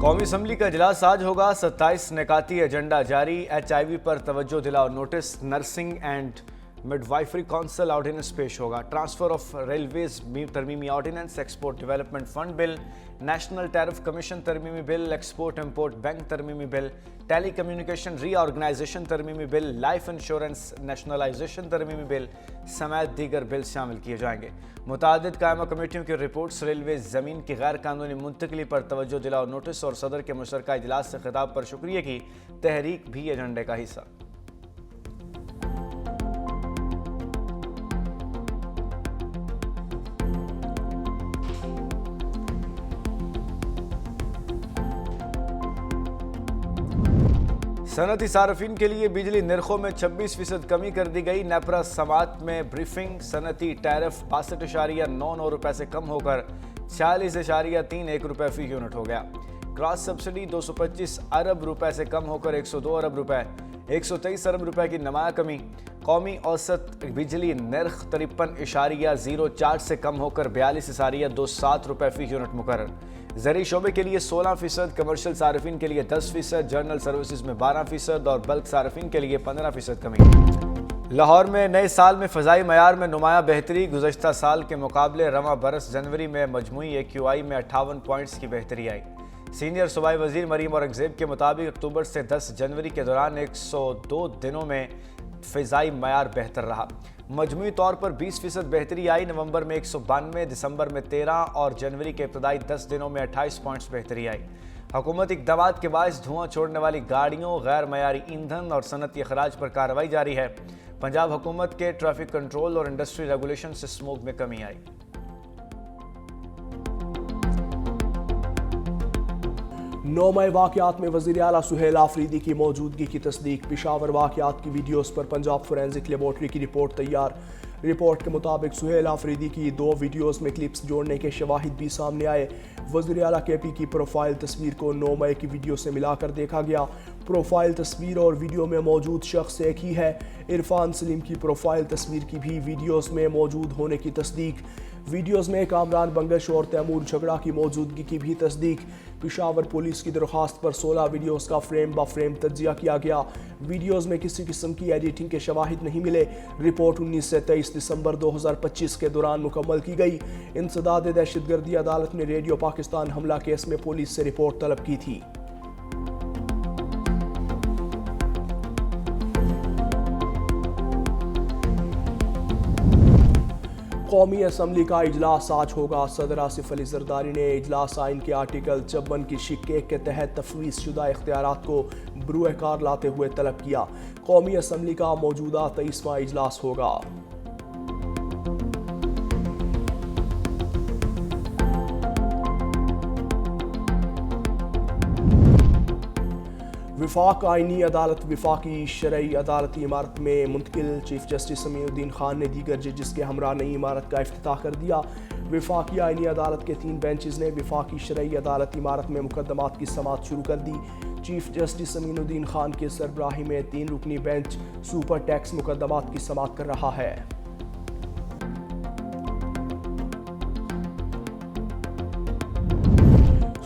قومی اسمبلی کا اجلاس آج ہوگا. 27 نکاتی ایجنڈا جاری. HIV پر توجہ دلاؤ notice. Nursing and midwifery council ordinance پیش ہوگا. ٹرانسفر آف ریلویز ترمیمی ordinance. Export development fund bill. National tariff commission ترمیمی بل. ایکسپورٹ امپورٹ بینک ترمیمی bill. Telecommunication reorganisation ترمیمی بل. لائف انشورنس نیشنلائزیشن ترمیمی bill سمیت دیگر بل شامل کیے جائیں گے. متعدد قائمہ کمیٹیوں کی رپورٹس. ریلوے زمین کی غیر قانونی منتقلی پر توجہ دلاؤ نوٹس اور صدر کے مشترکہ اجلاس سے خطاب پر شکریہ کی تحریک بھی ایجنڈے کا حصہ. صنعتی صارفین کے لیے بجلی نرخوں میں 26% کمی کر دی گئی. نیپرا سماعت میں بریفنگ. صنعتی ٹیرف 62.99 روپے سے کم ہو کر 46.31 روپے فی یونٹ ہو گیا. کراس سبسڈی 225 ارب روپے سے کم ہو کر 102 ارب روپے. 123 ارب روپے کی نمایاں کمی. قومی اوسط بجلی نرخ 53.04 سے کم ہو کر 42.27 روپے فی یونٹ مقرر. زرعی شعبے کے لیے 16%، کمرشل صارفین کے لیے 10%، جنرل سروسز میں 12% اور بلک صارفین کے لیے 15% کمی. لاہور میں نئے سال میں فضائی معیار میں نمایاں بہتری. گزشتہ سال کے مقابلے رواں برس جنوری میں مجموعی AQI میں 58 پوائنٹس کی بہتری آئی. سینئر صوبائی وزیر مریم اورنگزیب کے مطابق اکتوبر سے 10 جنوری کے دوران 102 دنوں میں فضائی معیار بہتر رہا. مجموعی طور پر 20% بہتری آئی. نومبر میں 192، دسمبر میں 13 اور جنوری کے ابتدائی 10 دنوں میں 28 پوائنٹس بہتری آئی. حکومت اقدامات کے باعث دھواں چھوڑنے والی گاڑیوں، غیر معیاری ایندھن اور صنعتی اخراج پر کارروائی جاری ہے. پنجاب حکومت کے ٹریفک کنٹرول اور انڈسٹری ریگولیشن سے اسموگ میں کمی آئی. نومئی واقعات میں وزیر اعلیٰ سہیل آفریدی کی موجودگی کی تصدیق. پشاور واقعات کی ویڈیوز پر پنجاب فورینزک لیبارٹری کی رپورٹ تیار. رپورٹ کے مطابق سہیل آفریدی کی 2 ویڈیوز میں کلپس جوڑنے کے شواہد بھی سامنے آئے. وزیر اعلیٰ KP کی پروفائل تصویر کو 9 مئی کی ویڈیو سے ملا کر دیکھا گیا. پروفائل تصویر اور ویڈیو میں موجود شخص ایک ہی ہے. عرفان سلیم کی پروفائل تصویر کی بھی ویڈیوز میں موجود ہونے کی تصدیق. ویڈیوز میں کامران بنگش اور تیمور جھگڑا کی موجودگی کی بھی تصدیق. پشاور پولیس کی درخواست پر 16 ویڈیوز کا فریم بہ فریم تجزیہ کیا گیا. ویڈیوز میں کسی قسم کی ایڈیٹنگ کے شواہد نہیں ملے. رپورٹ 19 سے 23 دسمبر 2025 کے دوران مکمل کی گئی. انسداد دہشت گردی عدالت نے ریڈیو پاکستان حملہ کیس میں پولیس سے رپورٹ طلب کی تھی. قومی اسمبلی کا اجلاس آج ہوگا. صدر آصف علی زرداری نے اجلاس آئین کے آرٹیکل 56 کی شق 1 کے تحت تفویض شدہ اختیارات کو بروئے کار لاتے ہوئے طلب کیا. قومی اسمبلی کا موجودہ 23واں اجلاس ہوگا. وفاق آئینی عدالت وفاقی شرعی عدالتی عمارت میں منتقل. چیف جسٹس سمیع الدین خان نے دیگر ججز کے ہمراہ نئی عمارت کا افتتاح کر دیا. وفاقی آئینی عدالت کے 3 بینچز نے وفاقی شرعی عدالتی عمارت میں مقدمات کی سماعت شروع کر دی. چیف جسٹس سمیع الدین خان کی سربراہی میں 3 رکنی بینچ سپر ٹیکس مقدمات کی سماعت کر رہا ہے.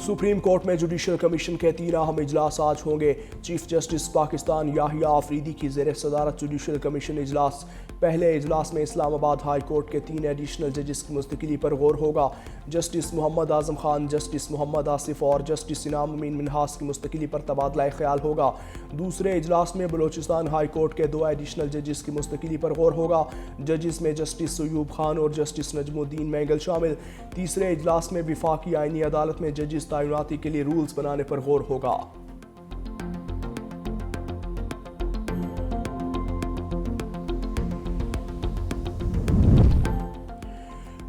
سپریم کورٹ میں جوڈیشل کمیشن کے 13 اہم اجلاس آج ہوں گے. چیف جسٹس پاکستان یاحییٰ آفریدی کی زیر صدارت جوڈیشل کمیشن اجلاس. پہلے اجلاس میں اسلام آباد ہائی کورٹ کے 3 ایڈیشنل ججز کی مستقلی پر غور ہوگا. جسٹس محمد اعظم خان، جسٹس محمد آصف اور جسٹس انعام امین منہاس کی مستقلی پر تبادلہ خیال ہوگا. دوسرے اجلاس میں بلوچستان ہائی کورٹ کے 2 ایڈیشنل ججز کی مستقلی پر غور ہوگا. ججز میں جسٹس سیوب خان اور جسٹس نجم الدین مینگل شامل. تیسرے اجلاس میں وفاقی آئینی عدالت میں ججز تعیناتی کے لیے رولز بنانے پر غور ہوگا.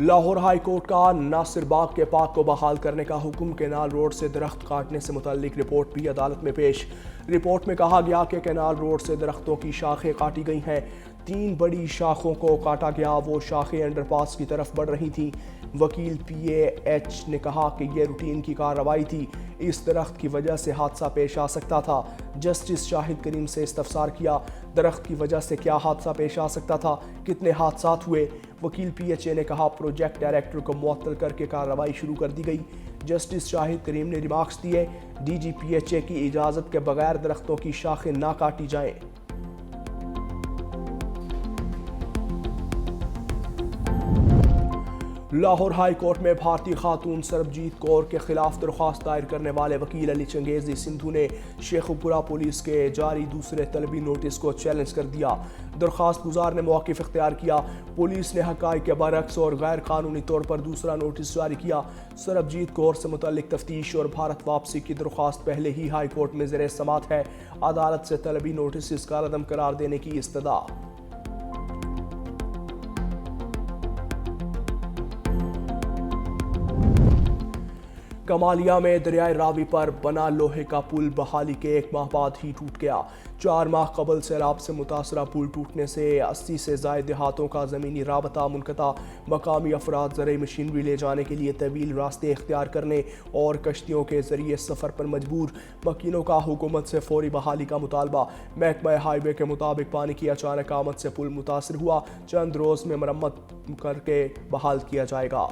لاہور ہائی کورٹ کا ناصر باغ کے پارک کو بحال کرنے کا حکم. کینال روڈ سے درخت کاٹنے سے متعلق رپورٹ بھی عدالت میں پیش. رپورٹ میں کہا گیا کہ کینال روڈ سے درختوں کی شاخیں کاٹی گئی ہیں. 3 بڑی شاخوں کو کاٹا گیا، وہ شاخیں انڈر پاس کی طرف بڑھ رہی تھیں۔ وکیل PAH نے کہا کہ یہ روٹین کی کارروائی تھی، اس درخت کی وجہ سے حادثہ پیش آ سکتا تھا۔ جسٹس شاہد کریم سے استفسار کیا، درخت کی وجہ سے کیا حادثہ پیش آ سکتا تھا، کتنے حادثات ہوئے؟ وکیل PHA نے کہا پروجیکٹ ڈائریکٹر کو معطل کر کے کارروائی شروع کر دی گئی۔ جسٹس شاہد کریم نے ریمارکس دیے، DG PHA کی اجازت کے بغیر درختوں کی شاخیں نہ کاٹی جائیں۔ لاہور ہائی کورٹ میں بھارتی خاتون سربجیت کور کے خلاف درخواست دائر کرنے والے وکیل علی چنگیزی سندھو نے شیخو پورہ پولیس کے جاری دوسرے طلبی نوٹس کو چیلنج کر دیا۔ درخواست گزار نے موقف اختیار کیا، پولیس نے حقائق کے برعکس اور غیر قانونی طور پر دوسرا نوٹس جاری کیا۔ سربجیت کور سے متعلق تفتیش اور بھارت واپسی کی درخواست پہلے ہی ہائی کورٹ میں زیر سماعت ہے۔ عدالت سے طلبی نوٹسز کالعدم قرار دینے کی استدعا۔ کمالیہ میں دریائے راوی پر بنا لوہے کا پل بحالی کے 1 ماہ بعد ہی ٹوٹ گیا۔ 4 ماہ قبل سیلاب سے متاثرہ پل ٹوٹنے سے 80 سے زائد دیہاتوں کا زمینی رابطہ منقطع۔ مقامی افراد زرعی مشینری لے جانے کے لیے طویل راستے اختیار کرنے اور کشتیوں کے ذریعے سفر پر مجبور۔ مکینوں کا حکومت سے فوری بحالی کا مطالبہ۔ محکمہ ہائی وے کے مطابق پانی کی اچانک آمد سے پل متاثر ہوا، چند روز میں مرمت کر کے بحال کیا جائے گا۔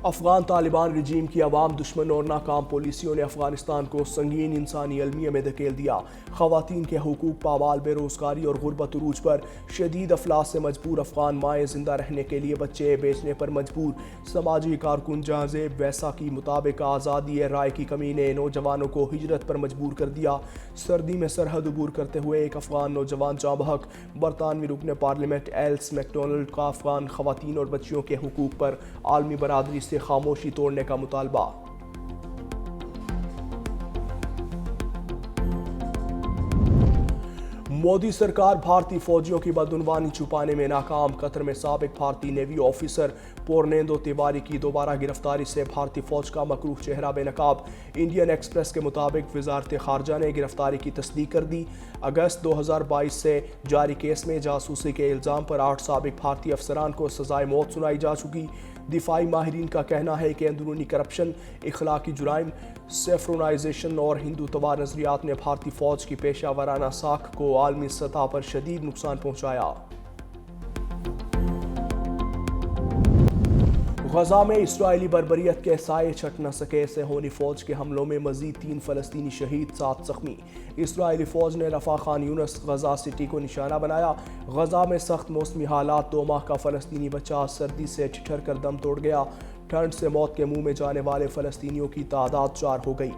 افغان طالبان رجیم کی عوام دشمن اور ناکام پالیسیوں نے افغانستان کو سنگین انسانی المیہ میں دھکیل دیا۔ خواتین کے حقوق پامال، بے روزگاری اور غربت عروج پر، شدید افلاس سے مجبور افغان مائیں زندہ رہنے کے لیے بچے بیچنے پر مجبور۔ سماجی کارکن جہاں زیب ویسا کی مطابق آزادی رائے کی کمی نے نوجوانوں کو ہجرت پر مجبور کر دیا۔ سردی میں سرحد عبور کرتے ہوئے ایک افغان نوجوان جاں بحق۔ برطانوی رکن پارلیمنٹ ایلس میکڈونلڈ کا افغان خواتین اور بچیوں کے حقوق پر عالمی برادری سے خاموشی توڑنے کا مطالبہ۔ مودی سرکار بھارتی فوجیوں کی بدعنوانی چھپانے میں ناکام۔ قطر میں سابق بھارتی نیوی آفیسر پورنیندو تیواری کی دوبارہ گرفتاری سے بھارتی فوج کا مکروہ چہرہ بے نقاب۔ انڈین ایکسپریس کے مطابق وزارت خارجہ نے گرفتاری کی تصدیق کر دی۔ اگست 2022 سے جاری کیس میں جاسوسی کے الزام پر 8 سابق بھارتی افسران کو سزائے موت سنائی جا چکی۔ دفاعی ماہرین کا کہنا ہے کہ اندرونی کرپشن، اخلاقی جرائم، سیفرونائزیشن اور ہندوتوا نظریات نے بھارتی فوج کی پیشہ ورانہ ساکھ کو عالمی سطح پر شدید نقصان پہنچایا۔ غزہ میں اسرائیلی بربریت کے سائے چھٹ نہ سکے، صہیونی فوج کے حملوں میں مزید 3 فلسطینی شہید، 7 زخمی۔ اسرائیلی فوج نے رفح، خان یونس، غزہ سٹی کو نشانہ بنایا۔ غزہ میں سخت موسمی حالات، 2 ماہ کا فلسطینی بچہ سردی سے ٹھٹھر کر دم توڑ گیا۔ ٹھنڈ سے موت کے منہ میں جانے والے فلسطینیوں کی تعداد 4 ہو گئی۔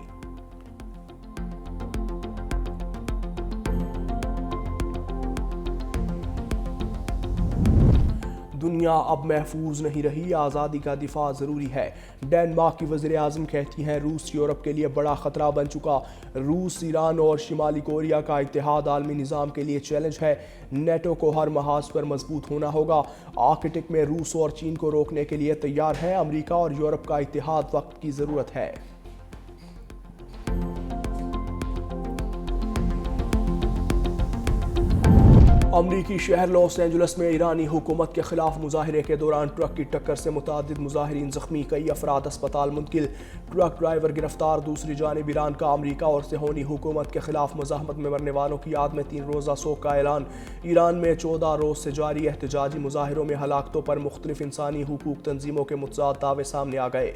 دنیا اب محفوظ نہیں رہی، آزادی کا دفاع ضروری ہے۔ ڈنمارک کی وزیر اعظم کہتی ہیں روس یورپ کے لیے بڑا خطرہ بن چکا۔ روس، ایران اور شمالی کوریا کا اتحاد عالمی نظام کے لیے چیلنج ہے۔ نیٹو کو ہر محاذ پر مضبوط ہونا ہوگا۔ آرکٹک میں روس اور چین کو روکنے کے لیے تیار ہے۔ امریکہ اور یورپ کا اتحاد وقت کی ضرورت ہے۔ امریکی شہر لاس اینجلس میں ایرانی حکومت کے خلاف مظاہرے کے دوران ٹرک کی ٹکر سے متعدد مظاہرین زخمی، کئی افراد اسپتال منتقل۔ ٹرک ڈرائیور گرفتار۔ دوسری جانب ایران کا امریکہ اور صہیونی حکومت کے خلاف مزاحمت میں مرنے والوں کی یاد میں 3 روزہ سوگ کا اعلان۔ ایران میں 14 روز سے جاری احتجاجی مظاہروں میں ہلاکتوں پر مختلف انسانی حقوق تنظیموں کے متضاد دعوے سامنے آ گئے۔